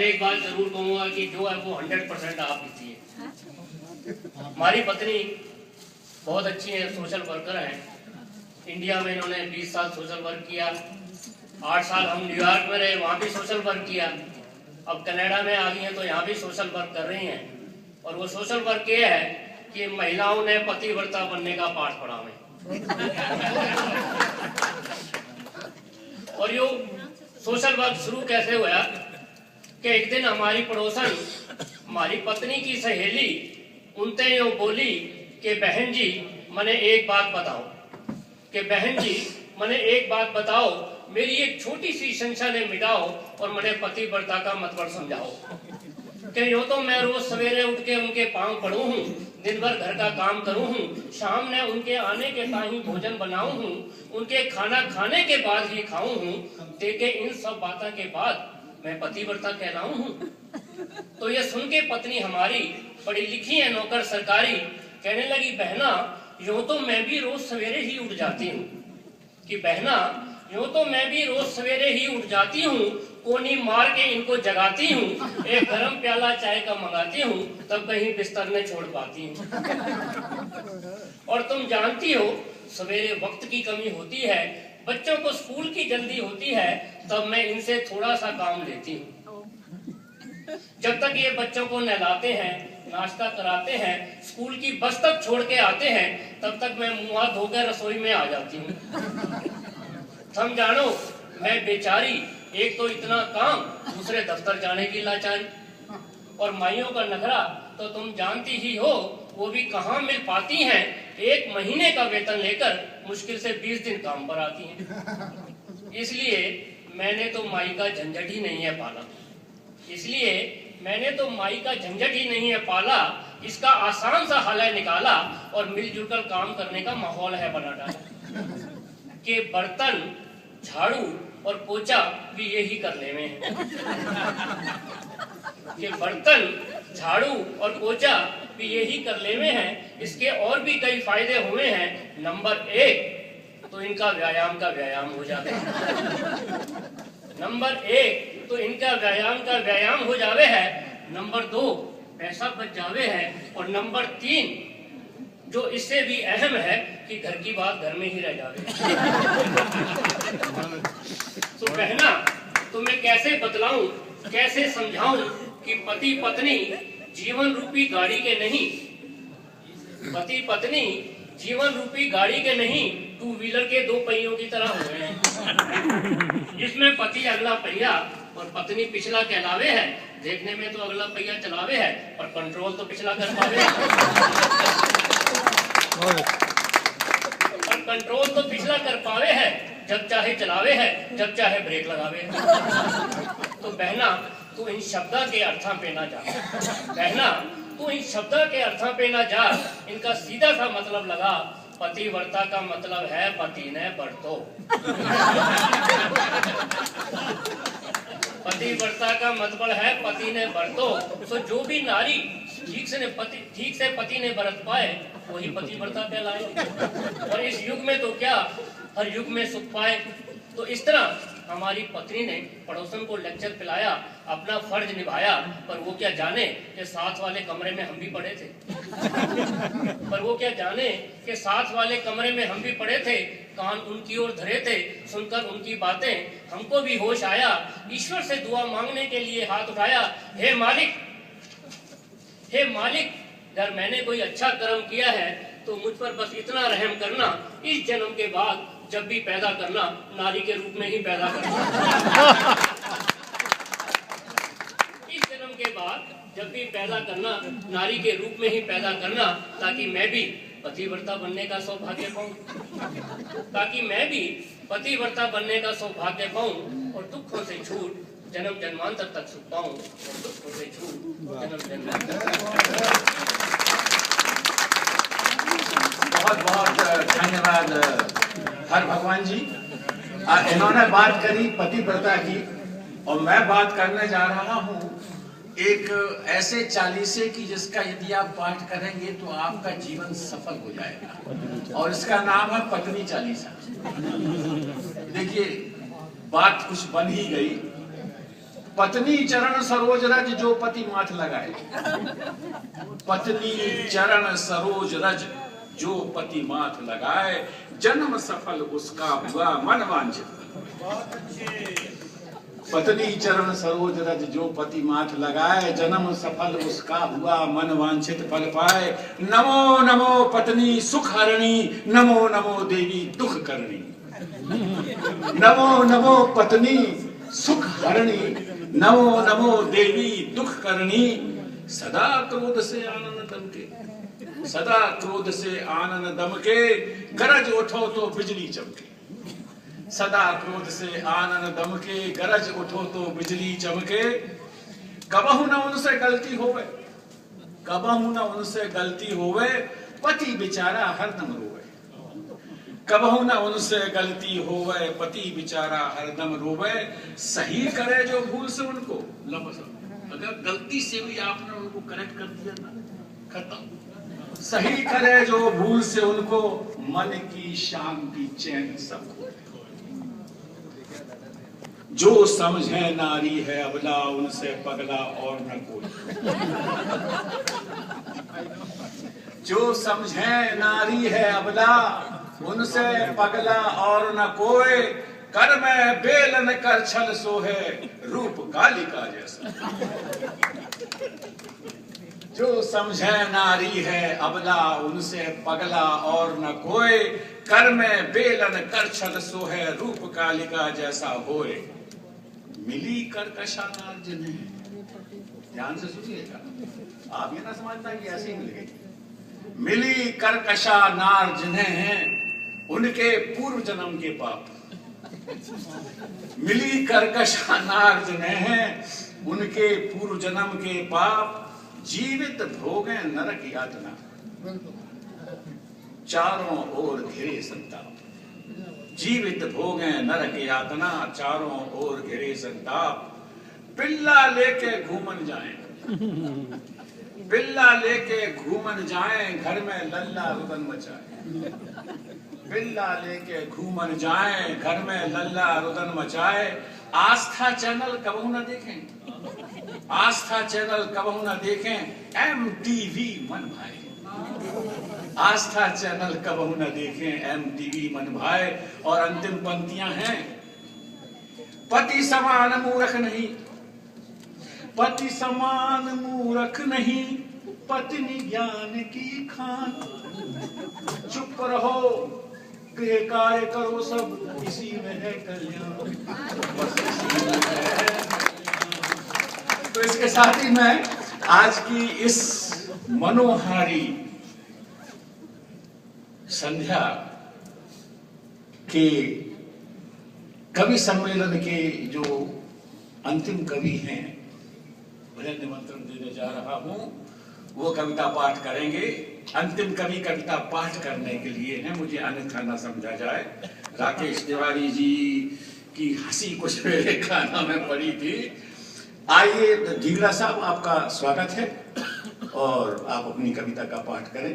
एक बात जरूर कहूंगा कि जो है वो 100% आप दीजिए। हमारी पत्नी बहुत अच्छी है, सोशल वर्कर है। इंडिया में इन्होंने 20 साल सोशल वर्क किया। 8 साल हम न्यूयॉर्क में रहे, वहाँ भी सोशल वर्क किया। अब कनाडा में आ गई हैं तो यहाँ भी सोशल वर्क कर रही हैं। और वो सोशल वर्क ये है कि महिलाओं ने पतिव्रता बनने का पाठ पढ़ा है। और यो सोशल वर्क शुरू कैसे हुआ कि एक दिन हमारी पड़ोसन, हमारी पत्नी की सहेली उनसे यो बोली कि बहन जी मने एक बात बताओ, कि बहन जी मने एक बात बताओ, मेरी एक छोटी सी संशय ने मिटाओ और मने पतिव्रता का मतलब समझाओ। कि यो तो मैं रोज सवेरे उठ के उनके पांव पड़ू हूँ, दिन भर घर का काम करूँ हूँ, शाम ने उनके आने के ताही भोजन बनाऊँ हूँ, उनके खाना खाने के बाद ही खाऊँ हूँ, देखे इन सब बातों के बाद मैं पतिव्रता कहलाऊं हूँ। तो ये सुन के पत्नी हमारी पढ़ी लिखी है, नौकर सरकारी, कहने लगी बहना यूं तो मैं भी रोज सवेरे ही उठ जाती हूँ, कि बहना यूं तो मैं भी रोज सवेरे ही उठ जाती हूँ, कोनी मार के इनको जगाती हूँ, एक गरम प्याला चाय का मंगाती हूँ, तब कहीं बिस्तर में छोड़ पाती हूँ। और तुम जानती हो सवेरे वक्त की कमी होती है, बच्चों को स्कूल की जल्दी होती है, तब मैं इनसे थोड़ा सा काम लेती हूँ। जब तक ये बच्चों को नहलाते हैं, नाश्ता कराते हैं, स्कूल की बस तक छोड़ के आते हैं, तब तक मैं मुंह हाथ धोकर रसोई में आ जाती हूँ। तुम जानो मैं बेचारी, एक तो इतना काम, दूसरे दफ्तर जाने की लाचारी। और माइयों का नखरा तो तुम जानती ही हो, वो भी कहाँ मिल पाती हैं। एक महीने का वेतन लेकर मुश्किल से 20 दिन काम पर आती हैं। इसलिए मैंने तो माई का झंझट ही नहीं है पाला, इसलिए मैंने तो माई का झंझट ही नहीं है पाला, इसका आसान सा हल है निकाला और मिलजुल कर काम करने का माहौल है बना डाला। कि बर्तन, झाड़ू और पोछा भी यही कर लेवे हैं। कि बर्तन, झाड़ू और पोछा भी यही कर लेवे हैं। इसके और भी कई फायदे हुए हैं। नंबर 1 तो इनका व्यायाम का व्यायाम हो जाता है। नंबर 1 तो इनका व्यायाम का व्यायाम हो जावे है। नंबर 2 पैसा बच जावे है। और नंबर 3 जो इससे भी अहम है कि घर की बात घर में ही रह जावे। तो बहना तो मैं कैसे बतलाऊं, कैसे समझाऊं कि पति पत्नी जीवन रूपी गाड़ी के नहीं, पति पत्नी जीवन रूपी गाड़ी के नहीं, 2 व्हीलर के 2 पहियों की तरह हो गए हैं। जिसमें पति अगला पहिया और पत्नी पिछला कहलावे है। देखने में तो अगला पहिया चलावे है, पर कंट्रोल तो पिछला कर पावे। और कंट्रोल तो पिछला कर पावे है, जब चाहे चलावे है, जब चाहे ब्रेक लगावे है। तो बहना तू इन शब्दा के अर्था पे ना जा, बहना तू इन शब्दा के अर्था पे ना जा। इनका सीधा सा मतलब लगा, पतिव्रता का मतलब है पति ने बरतो। पतिव्रता का मतलब है पति ने बरतो। तो जो भी नारी ठीक से पति ने बरत पाए वही पतिव्रता कहलाए। और इस युग में तो क्या, हर युग में सुख पाए। तो इस तरह हमारी पत्नी ने पड़ोसन को लेक्चर पिलाया, अपना फर्ज निभाया। पर वो क्या जाने कि साथ वाले कमरे में हम भी पड़े थे। पर वो क्या जाने कि साथ वाले कमरे में हम भी पड़े थे, कान उनकी ओर धरे थे। सुनकर उनकी बातें हमको भी होश आया। ईश्वर से दुआ मांगने के लिए हाथ उठाया। हे मालिक, हे मालिक, अगर मैंने कोई अच्छा कर्म किया है तो मुझ पर बस इतना रहम करना, इस जन्म के बाद जब भी पैदा करना नारी के रूप में ही पैदा करना। इस जन्म के बाद जब भी पैदा करना नारी के रूप में ही पैदा करना, ताकि मैं भी पतिव्रता बनने का सौभाग्य पाऊं, ताकि मैं भी पतिव्रता बनने का सौभाग्य पाऊं और दुखों से छूट जन्म जन्मांतर तक सुख पाऊं, और दुखों से छूट जन्म जन्मांतर। बहुत बहुत धन्यवाद हर भगवान जी। इन्होंने बात करी पतिव्रता की, और मैं बात करने जा रहा हूँ एक ऐसे चालीसे की जिसका यदि आप पाठ करेंगे तो आपका जीवन सफल हो जाएगा, और इसका नाम है पत्नी चालीसा। देखिए बात कुछ बन ही गई। पत्नी चरण सरोज रज जो पति माथ लगाए। पत्नी चरण सरोज रज जो पति माथ लगाए, जन्म सफल उसका हुआ मन वांछित। पत्नी चरण सरोज रज जो पति माथ लगाए, जन्म सफल उसका हुआ मन वांछित फल पाए। नमो नमो पत्नी सुख हरणी, नमो नमो देवी दुख करणी। नमो नमो पत्नी सुख हरणी, नमो नमो देवी दुख करणी। सदा क्रोध से आनंद दमके, सदा क्रोध से आनंद दमके, गरज उठो तो बिजली चमके। सदा क्रोध से आनंद दमके, गरज उठो तो बिजली चमके। कबहु न उनसे गलती होवे, कबहु न उनसे गलती होवे, पति बेचारा हरदम रोवे। कबहु न उनसे गलती होवे, पति बेचारा हरदम रोवे। सही करे जो भूल से उनको, अगर गलती से भी आपने उनको करेक्ट कर दिया ना, खत्म। सही करे जो भूल से उनको, मन की शांति चैन सब खो। जो समझे नारी है अबला, उनसे पगला और न कोई। जो समझे नारी है अबला, उनसे पगला और न कोई। कर में बेलन कर छल सोहे, रूप कालिका जैसा। जो समझे नारी है अबला, उनसे पगला और न कोई। कर में बेलन कर छल सोहे, रूप कालिका जैसा होए। मिली कर्कशा नार जिन्हें, ध्यान से सुनिएगा, आप ये ना समझना कि ऐसे ही मिल गई। मिली कर्कशा नार जिन्हें, उनके पूर्व जन्म के पाप। मिली कर्कशा नार जिन्हें, उनके पूर्व जन्म के पाप। जीवित भोगे नरक यातना, चारों ओर घिरे संताप। जीवित भोगे नरक यातना, चारों ओर घिरे संताप। पिल्ला लेके घूमन जाएं, पिल्ला लेके घूमन जाएं, घर में लल्ला रुदन मचाए। पिल्ला लेके घूमन जाएं, घर में लल्ला रुदन मचाए। आस्था चैनल कबहू न देखें, आस्था चैनल कबहू न देखें, MTV मन भाई। आस्था चैनल कबहू न देखें, MTV मन भाई। और अंतिम पंक्तियां हैं, पति समान मूर्ख नहीं, पति समान मूर्ख नहीं, पत्नी ज्ञान की खान। चुप रहो, गृह कार्य करो सब, इसी में है कल्याण। तो इसके साथ ही मैं आज की इस मनोहारी संध्या के कवि सम्मेलन के जो अंतिम कवि हैं, उन्हें निमंत्रण देने जा रहा हूं। वो कविता पाठ करेंगे। अंतिम कवि कविता पाठ करने के लिए है, मुझे अन्यथा न समझा जाए। राकेश तिवारी जी की हंसी कुछ मेरे कानों में पड़ी थी। आइए ढीगरा साहब, आपका स्वागत है और आप अपनी कविता का पाठ करें।